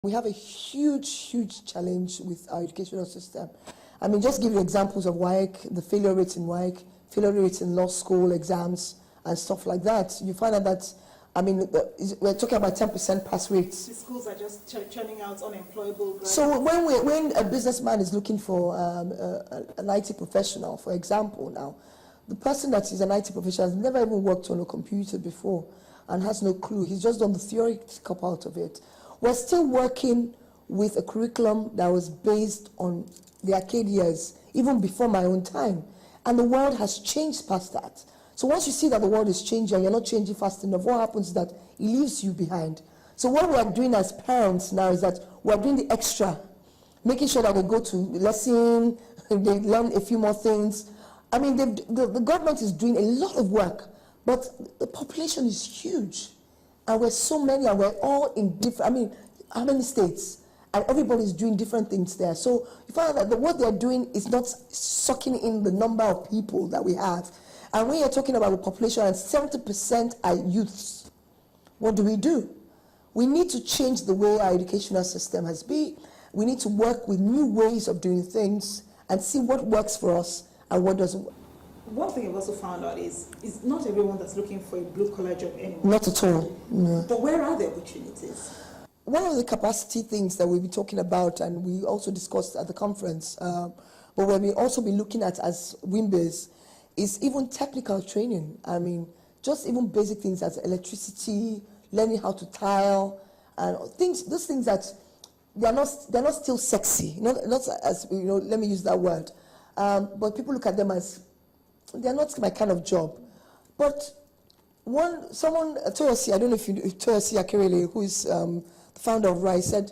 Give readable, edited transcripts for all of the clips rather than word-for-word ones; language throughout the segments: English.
We have a huge challenge with our educational system. I mean, just give you examples of WIC, the failure rates in WIC, failure rates in law school exams and stuff like that. You find out that, I mean, we're talking about 10% pass rates. The schools are just churning out unemployable graduates. So when a businessman is looking for an IT professional, for example now, the person that is an IT professional has never even worked on a computer before and has no clue. He's just done the theoretical part of it. We're still working with a curriculum that was based on the arcade years, even before my own time. And the world has changed past that. So once you see that the world is changing and you're not changing fast enough, what happens is that it leaves you behind. So what we're doing as parents now is that we're doing the extra, making sure that they go to lesson, they learn a few more things. I mean, the government is doing a lot of work, but the population is huge. And we're so many, and we're all in different, I mean, how many states? And everybody's doing different things there. So you find out that what they're doing is not sucking in the number of people that we have. And when you're talking about the population, and 70% are youths, what do? We need to change the way our educational system has been. We need to work with new ways of doing things and see what works for us and what doesn't work. One thing I've also found out is not everyone that's looking for a blue-collar job anymore. Not at all. No. But where are the opportunities? One of the capacity things that we'll be talking about, and we also discussed at the conference, but we'll also be looking at as WIMBIZ, is even technical training. I mean, just even basic things as electricity, learning how to tile, and things. Those things that they're not still sexy. Not as let me use that word. But people look at them as they're not my kind of job. But someone, Toyosi, I don't know if you know, Toyosi Akirele, who is the founder of RISE, said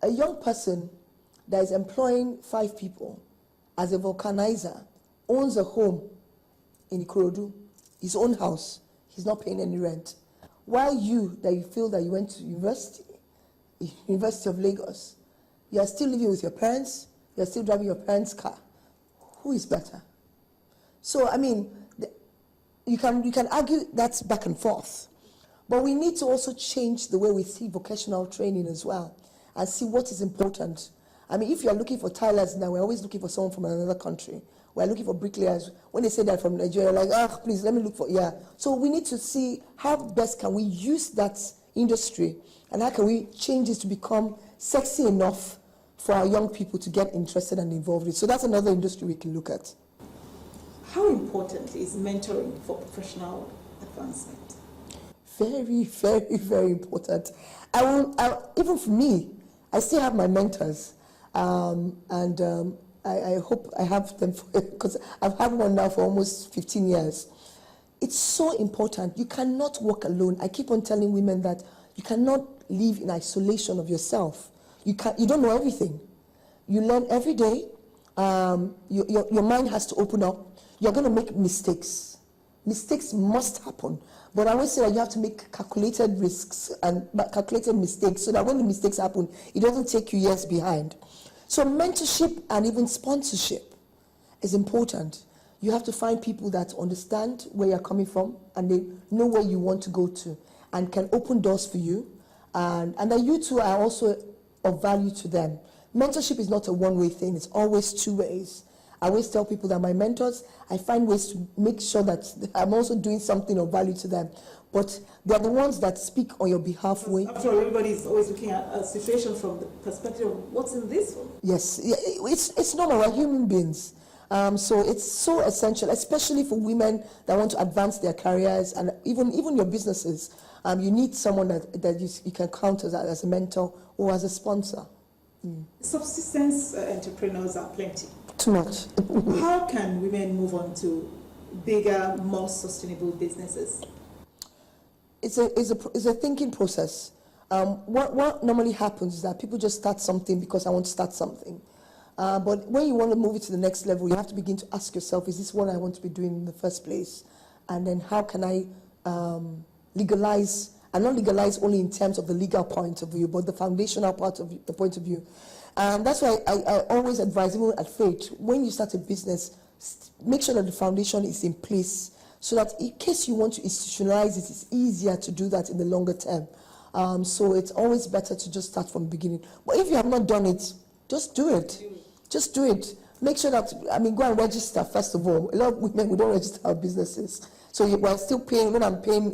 a young person that is employing 5 people as a vulcanizer owns a home in Ikorodu, his own house. He's not paying any rent. While you feel that you went to University of Lagos, you are still living with your parents, you are still driving your parents' car. Who is better? So, I mean, you can argue that's back and forth. But we need to also change the way we see vocational training as well and see what is important. I mean, if you're looking for tilers now, we're always looking for someone from another country. We're looking for bricklayers. When they say that from Nigeria, like, please, let me look for, yeah. So we need to see how best can we use that industry and how can we change it to become sexy enough for our young people to get interested and involved with. So that's another industry we can look at. How important is mentoring for professional advancement? Very, very important. Even for me, I still have my mentors, and I hope I have them, because I've had one now for almost 15 years. It's so important. You cannot work alone. I keep on telling women that you cannot live in isolation of yourself. You don't know everything. You learn every day. Your mind has to open up. You're going to make mistakes. Mistakes must happen. But I always say that you have to make calculated risks and calculated mistakes so that when the mistakes happen, it doesn't take you years behind. So mentorship and even sponsorship is important. You have to find people that understand where you're coming from and they know where you want to go to and can open doors for you. And that you two are also of value to them. Mentorship is not a one-way thing. It's always 2 ways. I always tell people that my mentors, I find ways to make sure that I'm also doing something of value to them. But they're the ones that speak on your behalf. After all, everybody is always looking at a situation from the perspective of what's in this one. Yes, yeah, it's normal. We're human beings. So it's so essential, especially for women that want to advance their careers and even your businesses. You need someone that you can count as a mentor or as a sponsor. Subsistence entrepreneurs are plenty. Too much. How can women move on to bigger, more sustainable businesses? It's a thinking process. What normally happens is that people just start something because I want to start something. But when you want to move it to the next level, you have to begin to ask yourself, is this what I want to be doing in the first place? And then how can I legalize, and not legalize only in terms of the legal point of view, but the foundational part of the point of view. That's why I always advise, even at Fate, when you start a business, make sure that the foundation is in place so that in case you want to institutionalize it, it's easier to do that in the longer term. So it's always better to just start from the beginning. But if you have not done it, just do it. Just do it. Make sure that, go and register first of all. A lot of women, we don't register our businesses. So we're still paying, when I'm paying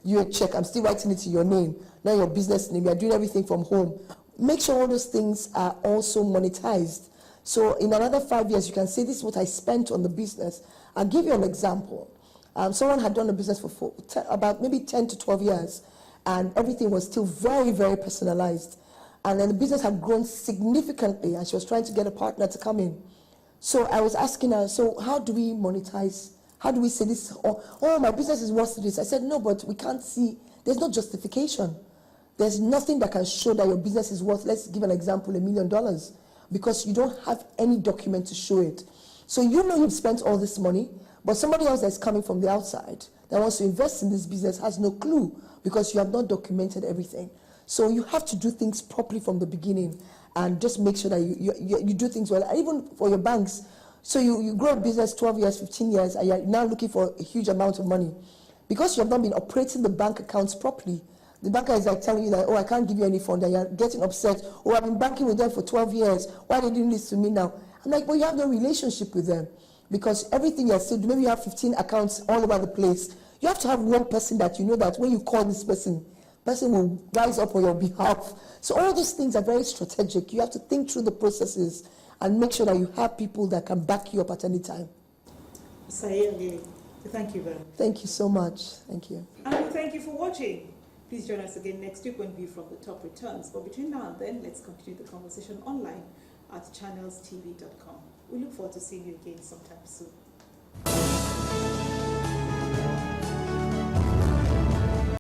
you a check, I'm still writing it in your name, not your business name. You're doing everything from home. Make sure all those things are also monetized. So in another 5 years, you can say, this is what I spent on the business. I'll give you an example. Someone had done a business for about maybe 10 to 12 years, and everything was still very, very personalized. And then the business had grown significantly, and she was trying to get a partner to come in. So I was asking her, so how do we monetize? How do we say this? Oh, my business is worth this. I said, no, but we can't see. There's no justification. There's nothing that can show that your business is worth, let's give an example, $1 million, because you don't have any document to show it. So you know you've spent all this money, but somebody else that's coming from the outside that wants to invest in this business has no clue because you have not documented everything. So you have to do things properly from the beginning and just make sure that you do things well. And even for your banks, so you grow a business 12 years, 15 years, and you're now looking for a huge amount of money. Because you have not been operating the bank accounts properly, the banker is like telling you that, oh, I can't give you any fund, and you're getting upset. Oh, I've been banking with them for 12 years. Why are they doing this to me now? I'm like, well, you have no relationship with them because everything you're still doing, maybe you have 15 accounts all over the place. You have to have one person that you know that when you call this person will rise up on your behalf. So all those things are very strategic. You have to think through the processes and make sure that you have people that can back you up at any time. Osayi Alile, thank you very much. Thank you so much. Thank you. And thank you for watching. Please join us again next week when View from the Top returns. But between now and then, let's continue the conversation online at channelstv.com. We look forward to seeing you again sometime soon.